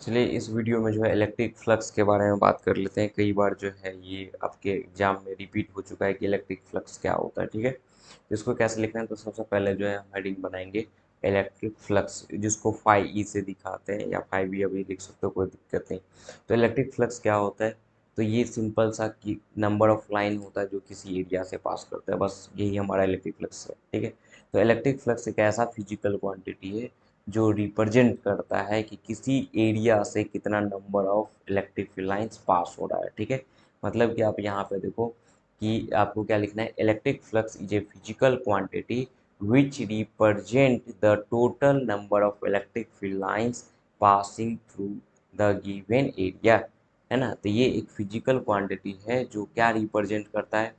चलिए इस वीडियो में जो है इलेक्ट्रिक फ्लक्स के बारे में बात कर लेते हैं। कई बार जो है ये आपके एग्जाम में रिपीट हो चुका है कि इलेक्ट्रिक फ्लक्स क्या होता है। ठीक है, तो इसको कैसे लिखना है, तो सबसे पहले जो है हम हेडिंग बनाएंगे इलेक्ट्रिक फ्लक्स, जिसको 5E से दिखाते हैं या 5E अभी लिख सकते हो, कोई दिक्कत नहीं। तो इलेक्ट्रिक फ्लक्स क्या होता है, तो ये सिंपल सा कि नंबर ऑफ लाइन होता है जो किसी एरिया से पास करता है, बस यही हमारा इलेक्ट्रिक फ्लक्स है। ठीक है, तो इलेक्ट्रिक फ्लक्स एक ऐसा फिजिकल क्वांटिटी है जो रिप्रेजेंट करता है कि किसी एरिया से कितना number of electric lines pass हो रहा है। ठीक है, मतलब कि आप यहाँ पे देखो कि आपको क्या लिखना है, electric flux is a physical quantity which represent the total number of electric field lines passing through the given area. है ना, तो ये एक फिजिकल क्वांटिटी है जो क्या रिप्रेजेंट करता है,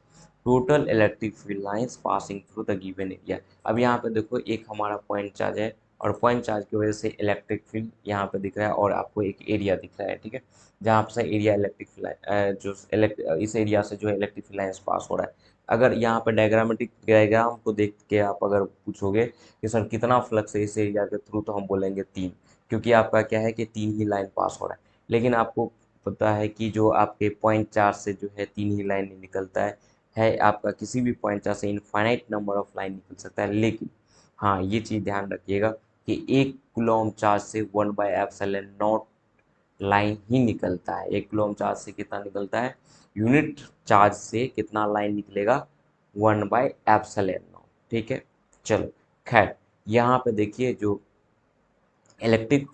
total electric field lines passing through the given area. अब यहाँ पे देखो एक हमारा पॉइंट चार्ज है और पॉइंट चार्ज की वजह से इलेक्ट्रिक फील्ड यहाँ पे दिख रहा है और आपको एक एरिया दिख रहा है। ठीक है, जहाँ से एरिया इलेक्ट्रिक फील्ड जो इस एरिया से जो है इलेक्ट्रिक फील्ड लाइंस पास हो रहा है। अगर यहाँ पे डायग्रामेटिक डायग्राम को देख के आप अगर पूछोगे कि सर कितना फ्लक्स है इस एरिया के थ्रू, तो हम बोलेंगे 3, क्योंकि आपका क्या है कि 3 ही लाइन पास हो रहा है। लेकिन आपको पता है कि जो आपके पॉइंट चार्ज से जो है 3 ही लाइन निकलता है आपका किसी भी पॉइंट चार्ज से इनफाइनाइट नंबर ऑफ लाइन निकल सकता है। लेकिन हाँ, ये चीज़ ध्यान रखिएगा कि 1 कूलम्ब चार्ज से 1/एप्सिलॉन नॉट लाइन ही निकलता है। 1 कूलम्ब चार्ज से कितना निकलता है, यूनिट चार्ज से कितना लाइन निकलेगा, 1/एप्सिलॉन नॉट। ठीक है, चलो खैर, यहाँ पे देखिए जो इलेक्ट्रिक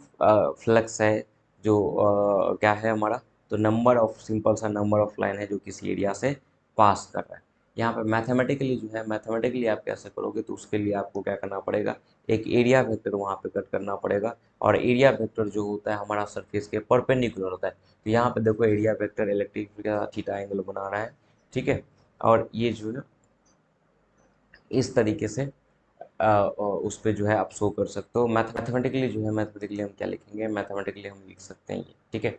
फ्लक्स है, जो क्या है हमारा, तो नंबर ऑफ, सिंपल सा नंबर ऑफ लाइन है जो किसी एरिया से पास कर रहा है। यहाँ पे मैथमेटिकली जो है, मैथमेटिकली आप कैसे करोगे, तो उसके लिए आपको क्या करना पड़ेगा, एक एरिया वेक्टर वहाँ पे कट करना पड़ेगा। और एरिया वेक्टर जो होता है हमारा सरफेस के परपेंडिकुलर होता है। तो यहाँ पे देखो एरिया वेक्टर इलेक्ट्रिक का थीटा एंगल बना रहा है। ठीक है, और ये जो है इस तरीके से उस पे जो है आप शो कर सकते हो। मैथमेटिकली जो है, मैथमेटिकली हम क्या लिखेंगे, मैथमेटिकली हम लिख सकते हैं ये। ठीक है,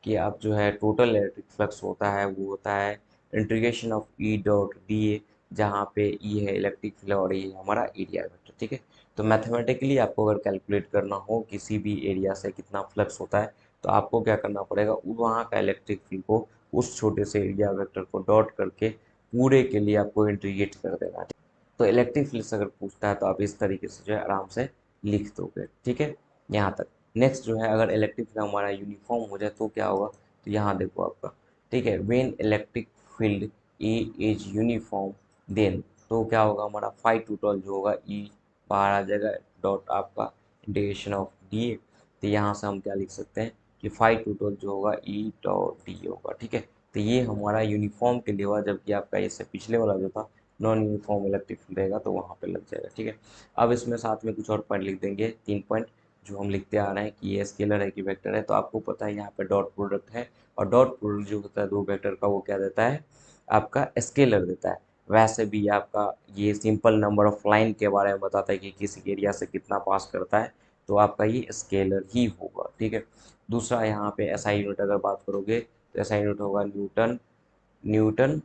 कि आप जो है टोटल इलेक्ट्रिक फ्लक्स होता है वो होता है integration of E dot D A, जहाँ पे ई है इलेक्ट्रिक फील्ड और ये हमारा एरिया वेक्टर। ठीक है, तो मैथमेटिकली आपको अगर कैलकुलेट करना हो किसी भी एरिया से कितना फ्लक्स होता है, तो आपको क्या करना पड़ेगा, वहाँ का इलेक्ट्रिक फील्ड को उस छोटे से एरिया वेक्टर को डॉट करके पूरे के लिए आपको इंटीग्रेट कर देना। तो इलेक्ट्रिक फील्ड से अगर पूछता है तो आप इस तरीके से जो है आराम से लिख दोगे। ठीक है, यहाँ तक। नेक्स्ट जो है, अगर इलेक्ट्रिक फील्ड हमारा यूनिफॉर्म हो जाए तो क्या होगा, तो यहाँ देखो आपका, ठीक है, when electric field A is uniform then, तो क्या होगा हमारा फाई टोटल जो होगा ई बाहर आ जाएगा, डॉट आपका इंटीग्रेशन ऑफ डी ए। तो यहाँ से हम क्या लिख सकते हैं कि फाई टोटल जो होगा ई डॉट डी होगा। ठीक है, तो ये हमारा यूनिफॉर्म के लिए हुआ, जबकि आपका इससे पिछले वाला जो था नॉन यूनिफॉर्म इलेक्ट्रिक फील्ड रहेगा तो वहाँ पे लग जाएगा। ठीक है, अब इसमें साथ में कुछ और पॉइंट लिख देंगे, 3 पॉइंट जो हम लिखते आ रहे हैं कि ये स्केलर है कि वेक्टर है। तो आपको पता है यहाँ पे डॉट प्रोडक्ट है, और डॉट प्रोडक्ट जो होता है दो वेक्टर का वो क्या देता है, आपका स्केलर देता है। वैसे भी आपका ये सिंपल नंबर ऑफ लाइन के बारे में बताता है कि किसी एरिया से कितना पास करता है, तो आपका ये स्केलर ही होगा। ठीक है, दूसरा यहाँ पे एसआई यूनिट अगर बात करोगे तो एसआई यूनिट होगा न्यूटन, न्यूटन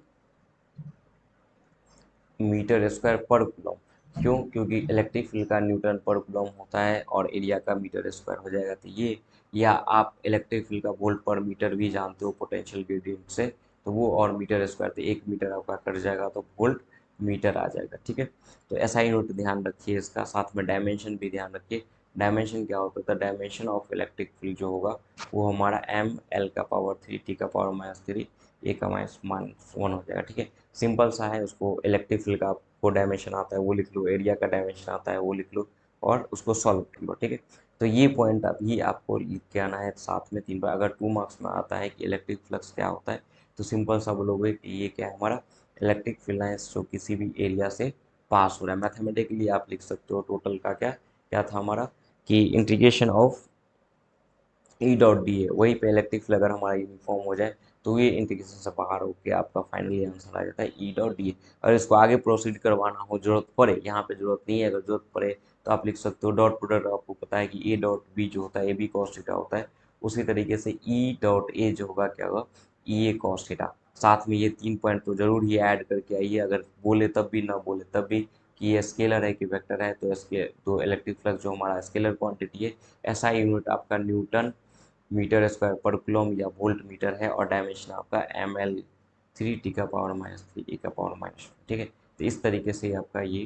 मीटर स्क्वायर पर कूलम। क्यों, क्योंकि इलेक्ट्रिक फील्ड का न्यूटन पर कूलम होता है और एरिया का मीटर स्क्वायर हो जाएगा। तो ये, या आप इलेक्ट्रिक फील्ड का वोल्ट पर मीटर भी जानते हो पोटेंशियल ग्रेडियंट से, तो वो और मीटर स्क्वायर, तो 1 मीटर आपका कट जाएगा तो वोल्ट मीटर आ जाएगा। ठीक है, तो ऐसा ही नोट ध्यान रखिए, इसका साथ में डायमेंशन भी ध्यान रखिए। डायमेंशन क्या होता है, तो डायमेंशन ऑफ इलेक्ट्रिक फील्ड जो होगा वो हमारा एम एल का पावर 3 टी का पावर -3 ए का -1 हो जाएगा। ठीक है, सिंपल सा है, उसको इलेक्ट्रिक फील्ड का आपको डायमेंशन आता है वो लिख लो, एरिया का डायमेंशन आता है वो लिख लो, और उसको सॉल्व कर लो। ठीक है, तो ये पॉइंट अभी आपको लिख के आना है साथ में 3 बार। अगर 2 मार्क्स में आता है कि इलेक्ट्रिक फ्लक्स क्या होता है, तो सिंपल सा बोलोगे कि ये क्या है हमारा इलेक्ट्रिक फील्ड लाइंस जो किसी भी एरिया से पास हो रहा है। मैथमेटिकली आप लिख सकते हो टोटल का क्या क्या था हमारा, कि integration of E dot D है, वहीं पे इलेक्ट्रिक फील्ड अगर हमारा यूनिफॉर्म हो जाए तो ये इंटीग्रेशन से बाहर होकर आपका फाइनली आंसर आ जाता है ई डॉट डी। अगर इसको आगे प्रोसीड करवाना हो, जरूरत पड़े, यहाँ पे जरूरत नहीं है, अगर जरूरत पड़े तो आप लिख सकते हो डॉट प्रोडक्ट। आपको पता है कि ए डॉट बी जो होता है ए बी कॉस थीटा होता है, उसी तरीके से ई डॉट ए जो होगा क्या होगा, ई ए कॉस थीटा। साथ में ये 3 पॉइंट तो जरूर ही ऐड करके आइए, अगर बोले तब भी ना बोले तब भी, कि ये स्केलर है कि वेक्टर है। तो इसके तो इलेक्ट्रिक फ्लक्स जो हमारा स्केलर क्वांटिटी है, ऐसा यूनिट आपका Newton metre square per coulomb या वोल्ट मीटर है, और डायमेंशन आपका ml 3 टी का पावर -3 e का पावर-, ठीक है। तो इस तरीके से आपका ये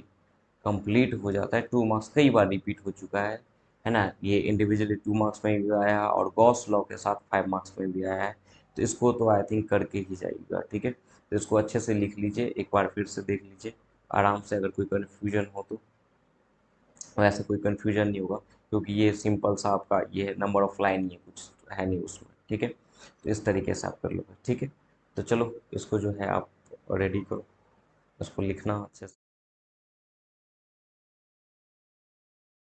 कंप्लीट हो जाता है। 2 मार्क्स कई बार रिपीट हो चुका है ना। ये इंडिविजुअली 2 मार्क्स में भी आया और गॉस लॉ के साथ 5 मार्क्स में भी आया है। तो इसको तो आई थिंक करके ही जाइएगा, ठीक है। तो इसको अच्छे से लिख लीजिए, एक बार फिर से देख लीजिए आराम से, अगर कोई कन्फ्यूजन हो तो। वैसे कोई कन्फ्यूजन नहीं होगा, क्योंकि ये सिंपल सा आपका ये नंबर ऑफ लाइन ही है, कुछ है नहीं उसमें, ठीक है। तो इस तरीके से आप कर लोगे, ठीक है। तो चलो इसको जो है आप रेडी करो, इसको लिखना अच्छे से।